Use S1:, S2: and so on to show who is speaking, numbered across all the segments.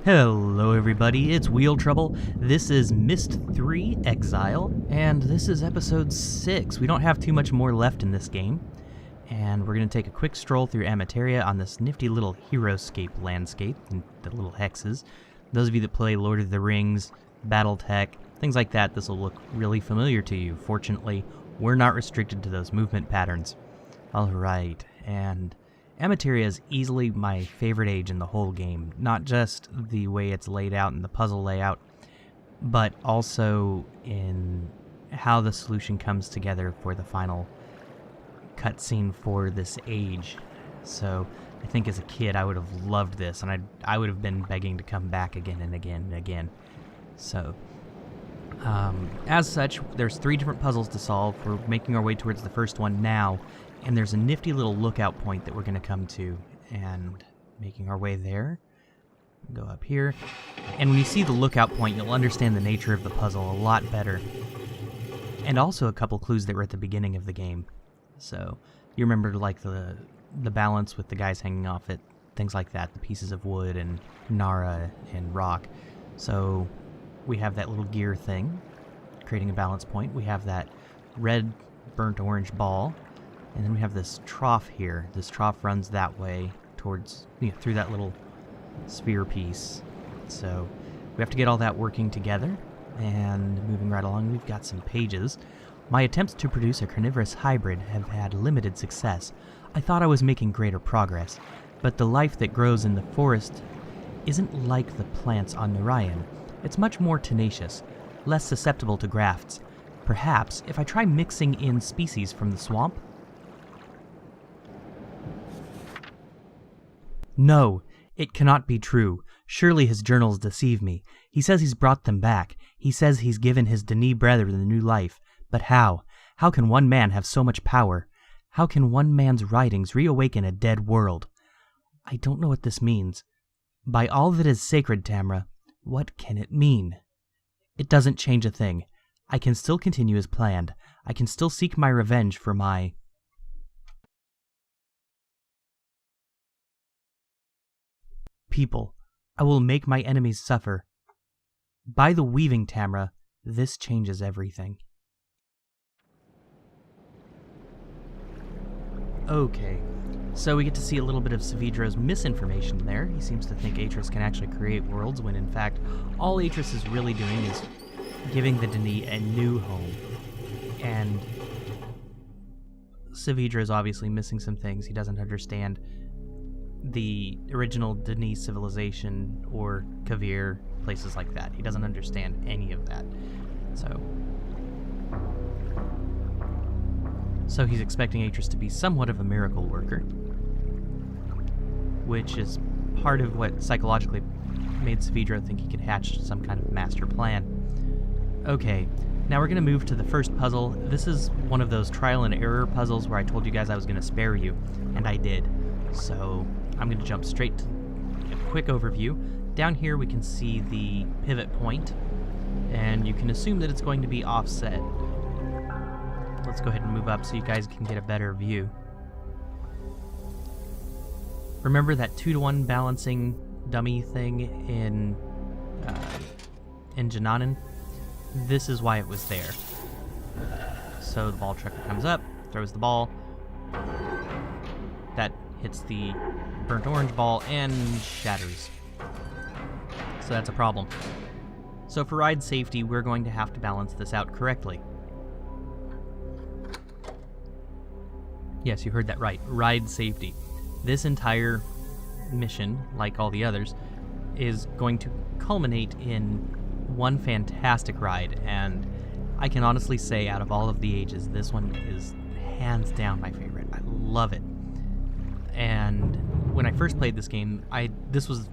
S1: Hello everybody, it's Wheel Trouble. This is Myst 3 Exile, and this is episode 6. We don't have too much more left in this game, and we're going to take a quick stroll through Amateria on this nifty little Heroscape landscape, and the little hexes. Those of you that play Lord of the Rings, Battletech, things like that, this will look really familiar to you. Fortunately, we're not restricted to those movement patterns. Alright, and Amateria is easily my favorite age in the whole game. Not just the way it's laid out in the puzzle layout, but also in how the solution comes together for the final cutscene for this age. So I think as a kid I would have loved this, and I would have been begging to come back again and again and again. So as such, there's 3 different puzzles to solve. We're making our way towards the first one now. And there's a nifty little lookout point that we're going to come to, and making our way there. Go up here. And when you see the lookout point, you'll understand the nature of the puzzle a lot better. And also a couple clues that were at the beginning of the game. So you remember like the balance with the guys hanging off it, things like that, the pieces of wood and Nara and rock. So we have that little gear thing, creating a balance point. We have that red burnt orange ball. And then we have this trough here. This trough runs that way towards, through that little sphere piece. So we have to get all that working together. And moving right along, we've got some pages. My attempts to produce a carnivorous hybrid have had limited success. I thought I was making greater progress, but the life that grows in the forest isn't like the plants on Narayan. It's much more tenacious, less susceptible to grafts. Perhaps if I try mixing in species from the swamp. No, it cannot be true. Surely his journals deceive me. He says he's brought them back. He says he's given his Denis brethren a new life. But how? How can one man have so much power? How can one man's writings reawaken a dead world? I don't know what this means. By all that is sacred, Tamra, what can it mean? It doesn't change a thing. I can still continue as planned. I can still seek my revenge for my people. I will make my enemies suffer. By the weaving, Tamra, this changes everything. Okay, so we get to see a little bit of Saavedra's misinformation there. He seems to think Atris can actually create worlds, when in fact, all Atris is really doing is giving the Denis a new home. And Saavedra is obviously missing some things. He doesn't understand the original Denis civilization or Kavir, places like that. He doesn't understand any of that. So he's expecting Atris to be somewhat of a miracle worker, which is part of what psychologically made Saavedra think he could hatch some kind of master plan. Okay, now we're going to move to the first puzzle. This is one of those trial and error puzzles where I told you guys I was going to spare you, and I did. So I'm going to jump straight to a quick overview. Down here we can see the pivot point, and you can assume that it's going to be offset. Let's go ahead and move up so you guys can get a better view. Remember that 2-to-1 balancing dummy thing in Jananan? This is why it was there. So the ball trucker comes up, throws the ball. That hits the burnt orange ball and shatters. So that's a problem. So for ride safety, we're going to have to balance this out correctly. Yes, you heard that right. Ride safety. This entire mission, like all the others, is going to culminate in one fantastic ride, and I can honestly say out of all of the ages, this one is hands down my favorite. I love it. And when I first played this game, this was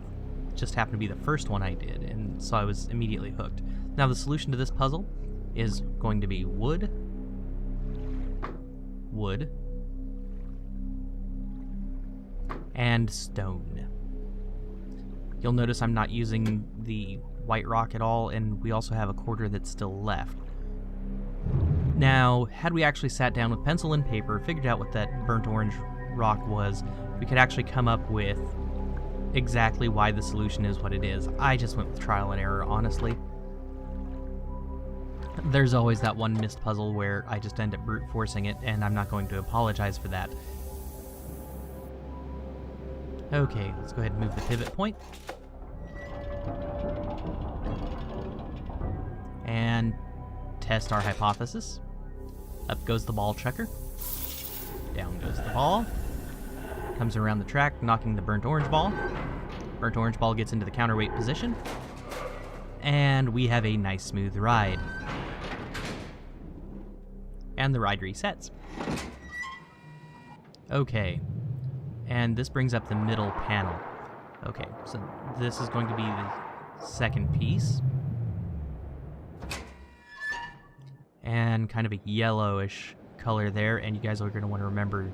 S1: just happened to be the first one I did, and so I was immediately hooked. Now the solution to this puzzle is going to be wood, and stone. You'll notice I'm not using the white rock at all, and we also have a quarter that's still left. Now, had we actually sat down with pencil and paper, figured out what that burnt orange rock was, we could actually come up with exactly why the solution is what it is. I just went with trial and error, honestly. There's always that one Myst puzzle where I just end up brute forcing it, and I'm not going to apologize for that. Okay, let's go ahead and move the pivot point. And test our hypothesis. Up goes the ball checker. Down goes the ball. Comes around the track, knocking the burnt orange ball. Burnt orange ball gets into the counterweight position. And we have a nice smooth ride. And the ride resets. Okay. And this brings up the middle panel. Okay, so this is going to be the second piece. And kind of a yellowish color there, and you guys are going to want to remember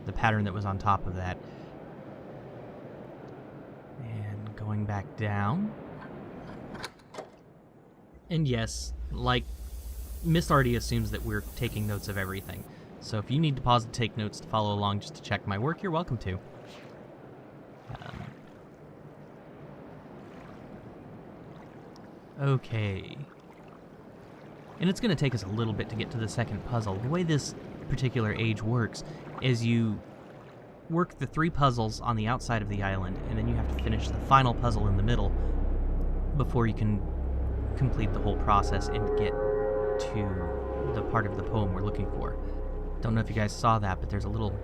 S1: the pattern that was on top of that. And going back down. And yes, like, Myst already assumes that we're taking notes of everything. So if you need to pause to take notes to follow along just to check my work, you're welcome to. Okay. And it's going to take us a little bit to get to the second puzzle. The way this particular age works is you work the 3 puzzles on the outside of the island, and then you have to finish the final puzzle in the middle before you can complete the whole process and get to the part of the poem we're looking for. Don't know if you guys saw that, but there's a little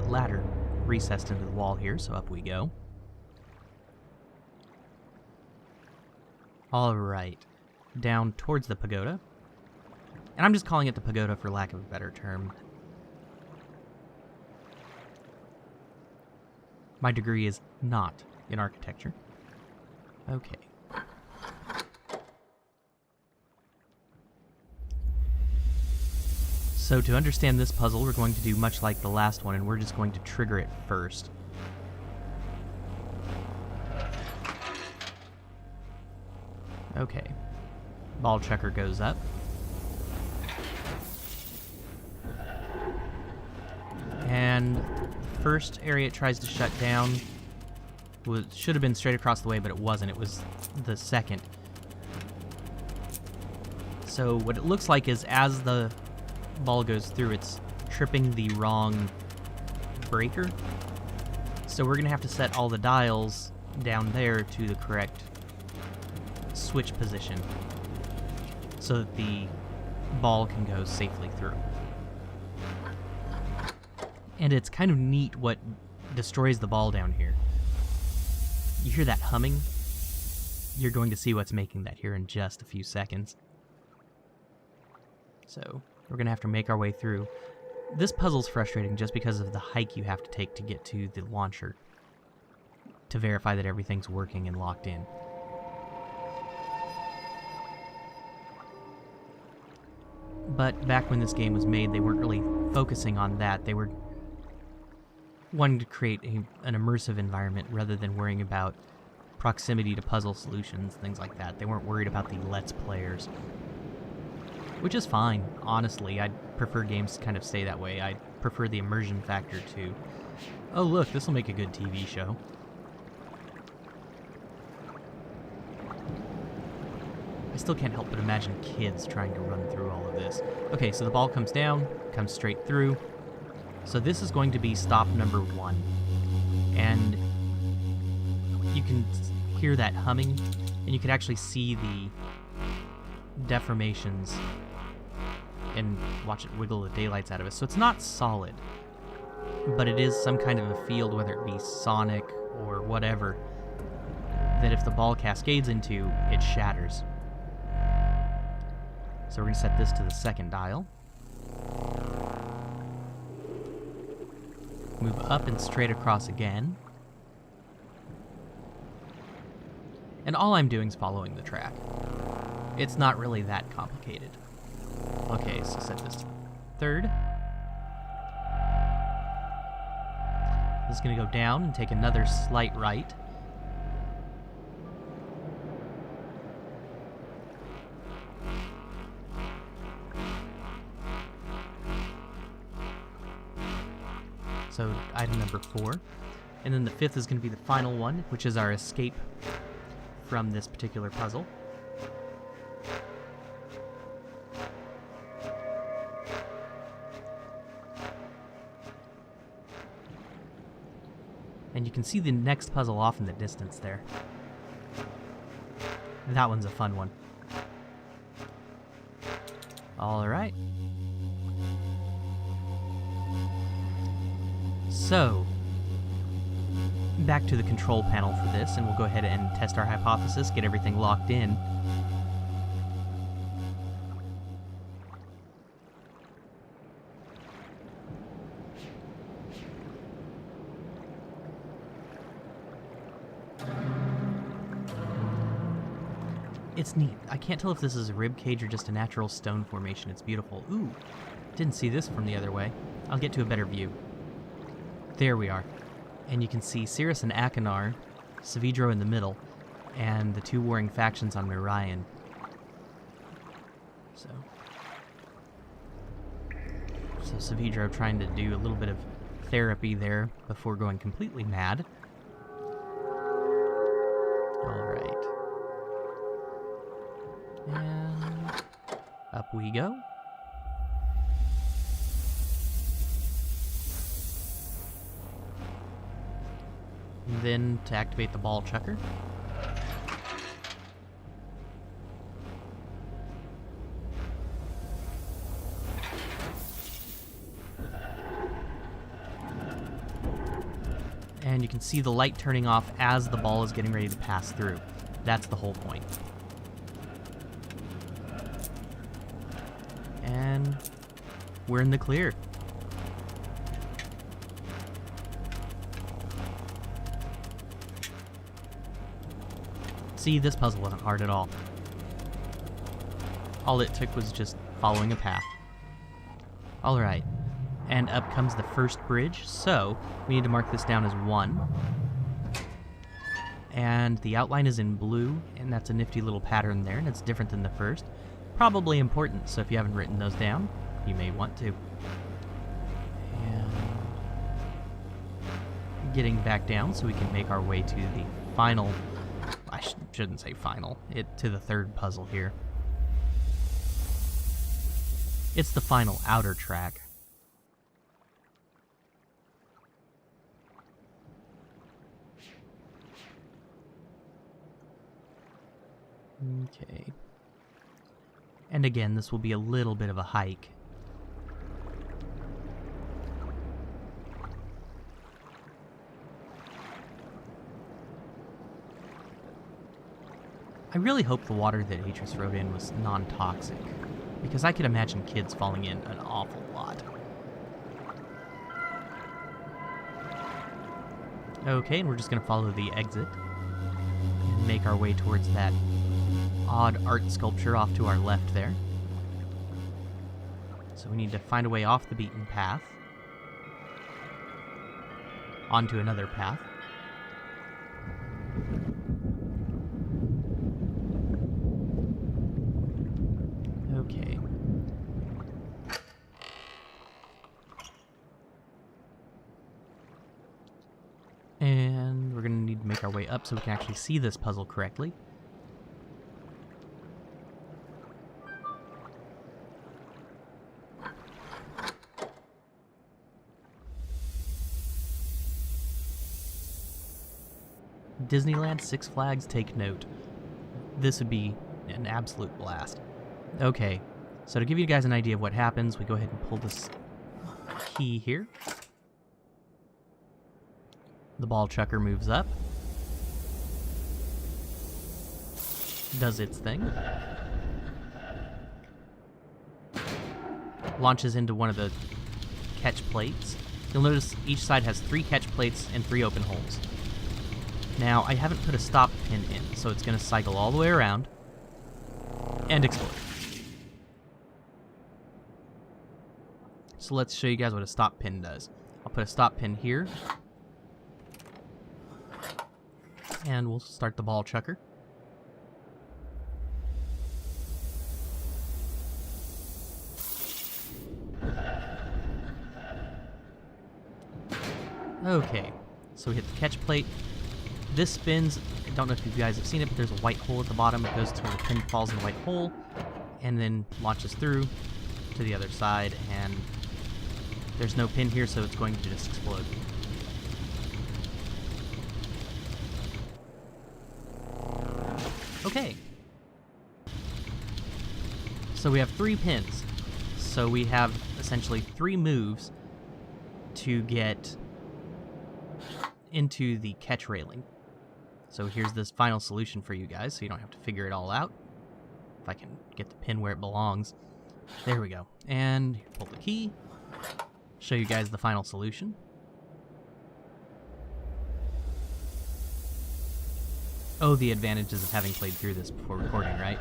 S1: ladder recessed into the wall here, so up we go. Alright, down towards the pagoda. And I'm just calling it the pagoda for lack of a better term. My degree is not in architecture. Okay. So to understand this puzzle, we're going to do much like the last one, and we're just going to trigger it first. Okay. Ball checker goes up. And the first area it tries to shut down should have been straight across the way, but it wasn't. It was the second. So what it looks like is as the ball goes through, it's tripping the wrong breaker. So we're going to have to set all the dials down there to the correct switch position so that the ball can go safely through. And it's kind of neat what destroys the ball down here. You hear that humming? You're going to see what's making that here in just a few seconds. So we're going to have to make our way through. This puzzle's frustrating just because of the hike you have to take to get to the launcher to verify that everything's working and locked in. But back when this game was made, they weren't really focusing on that. They were wanting to create an immersive environment rather than worrying about proximity to puzzle solutions, things like that. They weren't worried about the Let's Players. Which is fine, honestly. I'd prefer games to kind of stay that way. I prefer the immersion factor to, oh look, this will make a good TV show. I still can't help but imagine kids trying to run through all of this. Okay, so the ball comes down, comes straight through. So this is going to be stop number 1. And you can hear that humming, and you can actually see the deformations and watch it wiggle the daylights out of it. So it's not solid, but it is some kind of a field, whether it be sonic or whatever, that if the ball cascades into, it shatters. So we're going to set this to the second dial. Move up and straight across again. And all I'm doing is following the track. It's not really that complicated. Okay, so set this to third. This is going to go down and take another slight right. So item number 4. And then the 5th is going to be the final one, which is our escape from this particular puzzle. And you can see the next puzzle off in the distance there. That one's a fun one. Alright. So, back to the control panel for this, and we'll go ahead and test our hypothesis, get everything locked in. It's neat. I can't tell if this is a rib cage or just a natural stone formation. It's beautiful. Ooh, didn't see this from the other way. I'll get to a better view. There we are. And you can see Cirrus and Achenar, Savidro in the middle, and the two warring factions on Merion. So Savidro trying to do a little bit of therapy there before going completely mad. Alright. And up we go. And then to activate the ball chucker. And you can see the light turning off as the ball is getting ready to pass through. That's the whole point. And we're in the clear. See, this puzzle wasn't hard at all. All it took was just following a path. Alright, and up comes the first bridge, so we need to mark this down as 1. And the outline is in blue, and that's a nifty little pattern there, and it's different than the first. Probably important, so if you haven't written those down, you may want to. And getting back down so we can make our way to the final, I shouldn't say final, to the third puzzle here. It's the final outer track. Okay. And again, this will be a little bit of a hike. I really hope the water that Atreus rode in was non-toxic, because I could imagine kids falling in an awful lot. Okay, and we're just going to follow the exit and make our way towards that odd art sculpture off to our left there. So we need to find a way off the beaten path, onto another path. Okay. And we're going to need to make our way up so we can actually see this puzzle correctly. Disneyland, Six Flags, take note. This would be an absolute blast. Okay, so to give you guys an idea of what happens, we go ahead and pull this key here. The ball chucker moves up, does its thing, launches into one of the catch plates. You'll notice each side has 3 catch plates and 3 open holes. Now, I haven't put a stop pin in, so it's going to cycle all the way around and explode. So let's show you guys what a stop pin does. I'll put a stop pin here, and we'll start the ball chucker. Okay, So we hit the catch plate. This spins. I don't know if you guys have seen it, but there's a white hole at the bottom. It goes to where the pin falls in the white hole and then launches through to the other side, and there's no pin here, so it's going to just explode. Okay. So we have 3 pins. So we have essentially 3 moves to get into the catch railing. So here's this final solution for you guys, so you don't have to figure it all out. If I can get the pin where it belongs. There we go. And pull the key. Show you guys the final solution. Oh, the advantages of having played through this before recording, right?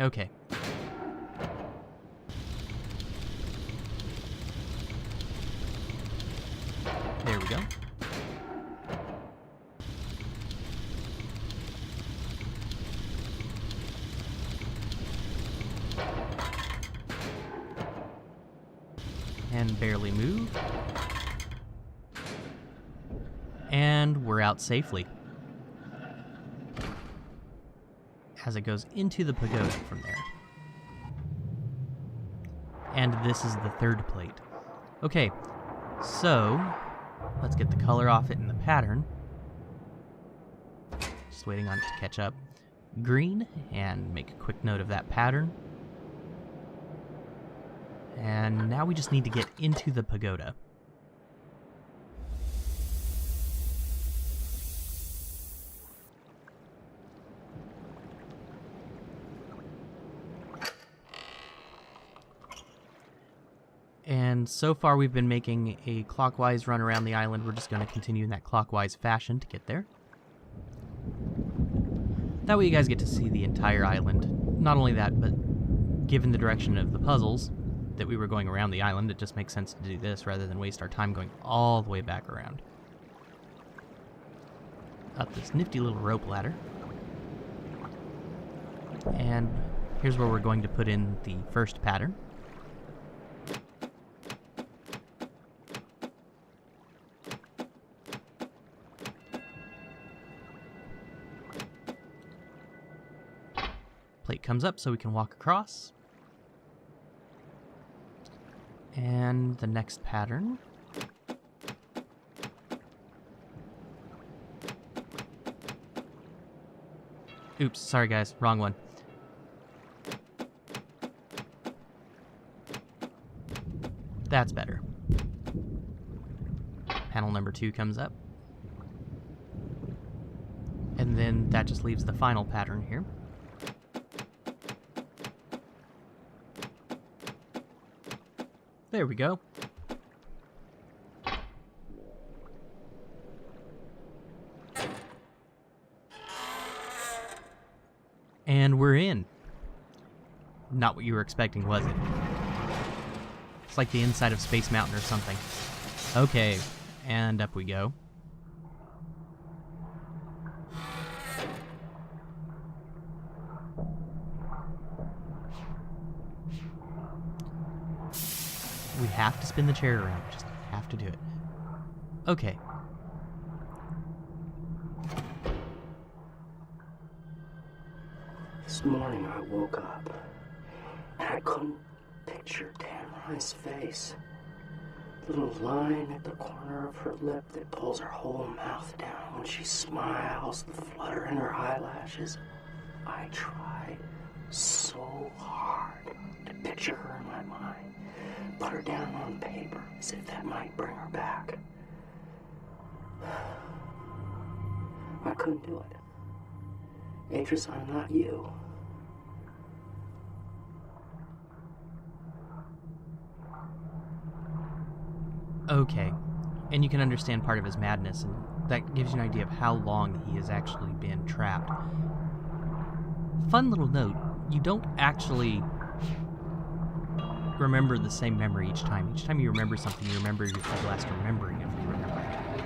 S1: Okay. There we go. And barely move. And we're out safely. As it goes into the pagoda from there. And this is the 3rd plate. Okay, so let's get the color off it in the pattern. Just waiting on it to catch up. Green, and make a quick note of that pattern. And now we just need to get into the pagoda. And so far we've been making a clockwise run around the island. We're just going to continue in that clockwise fashion to get there. That way you guys get to see the entire island. Not only that, but given the direction of the puzzles that we were going around the island, it just makes sense to do this rather than waste our time going all the way back around. Up this nifty little rope ladder. And here's where we're going to put in the first pattern. Plate comes up so we can walk across. And the next pattern. Oops, sorry guys, wrong one. That's better. Panel number 2 comes up. And then that just leaves the final pattern here. There we go. And we're in. Not what you were expecting, was it? It's like the inside of Space Mountain or something. Okay, and up we go. We have to spin the chair around. Just have to do it. Okay.
S2: This morning I woke up and I couldn't picture Tamara's face. Little line at the corner of her lip that pulls her whole mouth down when she smiles, the flutter in her eyelashes. I tried so hard to picture her in my mind. Put her down on paper as if that might bring her back. I couldn't do it. Beatrice, I'm not you.
S1: Okay. And you can understand part of his madness, and that gives you an idea of how long he has actually been trapped. Fun little note, you don't actually remember the same memory each time. Each time you remember something, you remember your last remembering of remembering it.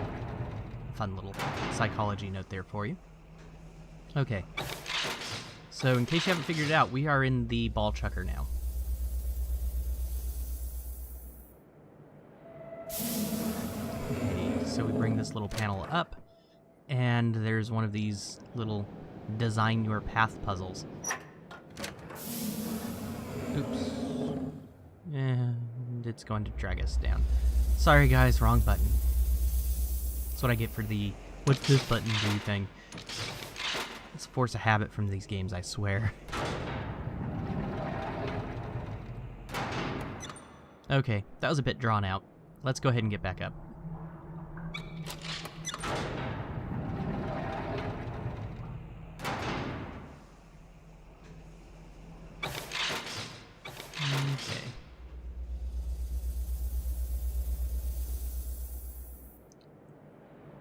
S1: Fun little psychology note there for you. Okay. So, in case you haven't figured it out, we are in the ball chucker now. Okay, So we bring this little panel up, and there's one of these little design your path puzzles. Oops. And it's going to drag us down. Sorry guys, wrong button. That's what I get for the what's this button do thing. It's a force of habit from these games, I swear. Okay, that was a bit drawn out. Let's go ahead and get back up. Okay.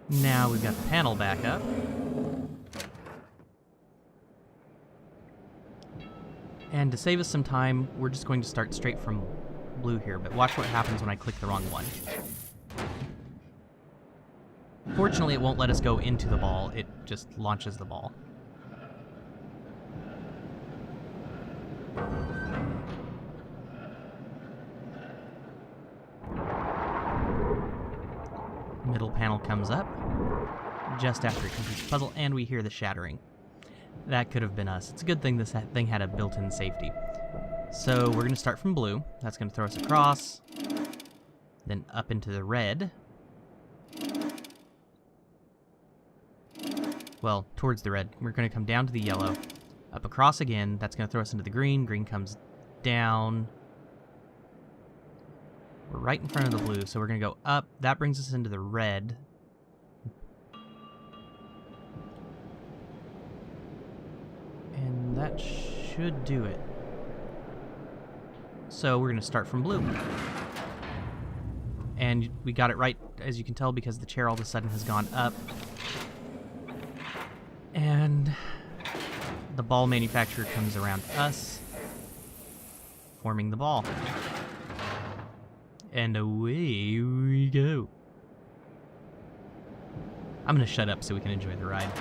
S1: Now we've got the panel back up. And to save us some time, we're just going to start straight from blue here, but watch what happens when I click the wrong one. Fortunately, it won't let us go into the ball, it just launches the ball. Middle panel comes up just after it completes the puzzle, and we hear the shattering. That could have been us. It's a good thing this thing had a built-in safety. So we're going to start from blue. That's going to throw us across, then up into the red. Well, towards the red. We're going to come down to the yellow, up across again. That's going to throw us into the green. Green comes down. We're right in front of the blue, so we're going to go up. That brings us into the red. And that should do it. So we're going to start from blue. And we got it right, as you can tell, because the chair all of a sudden has gone up. And the ball manufacturer comes around us, forming the ball. And away we go. I'm going to shut up so we can enjoy the ride.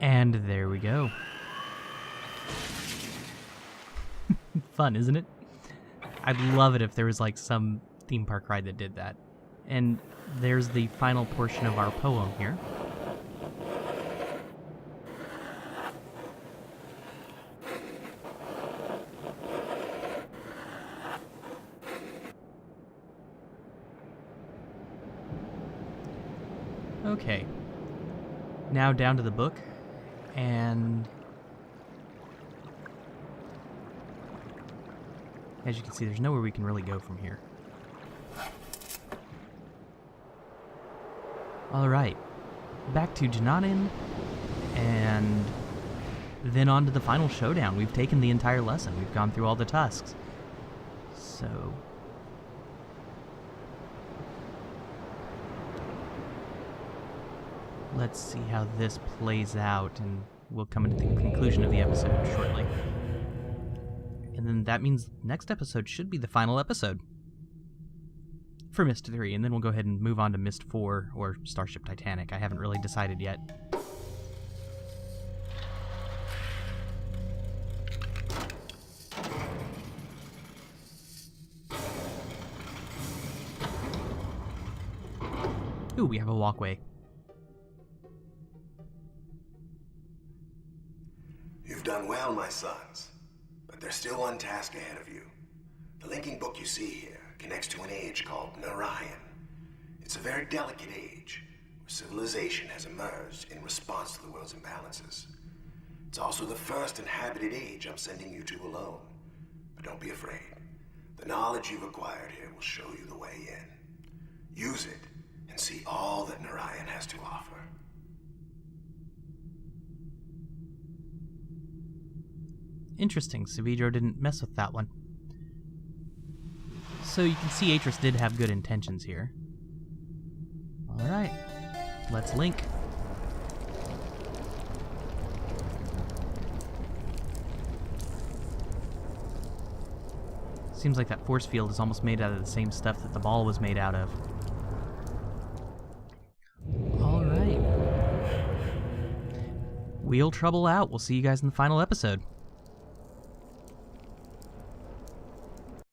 S1: And there we go. Fun, isn't it? I'd love it if there was like some theme park ride that did that. And there's the final portion of our poem here. Okay. Now down to the book, and as you can see, there's nowhere we can really go from here. Alright, back to Jananin, and then on to the final showdown. We've taken the entire lesson. We've gone through all the tusks. So... let's see how this plays out, and we'll come into the conclusion of the episode shortly. And then that means next episode should be the final episode for Myst 3, and then we'll go ahead and move on to Myst 4 or Starship Titanic. I haven't really decided yet. Ooh, we have a walkway.
S3: You've done well, my sons, but there's still one task ahead of you. The linking book you see here connects to an age called Narayan. It's a very delicate age, where civilization has emerged in response to the world's imbalances. It's also the first inhabited age I'm sending you to alone. But don't be afraid. The knowledge you've acquired here will show you the way in. Use it, and see all that Narayan has to offer.
S1: Interesting, Savidro didn't mess with that one. So you can see Atris did have good intentions here. Alright, let's link. Seems like that force field is almost made out of the same stuff that the ball was made out of. Alright. Wheel Trouble out. We'll see you guys in the final episode.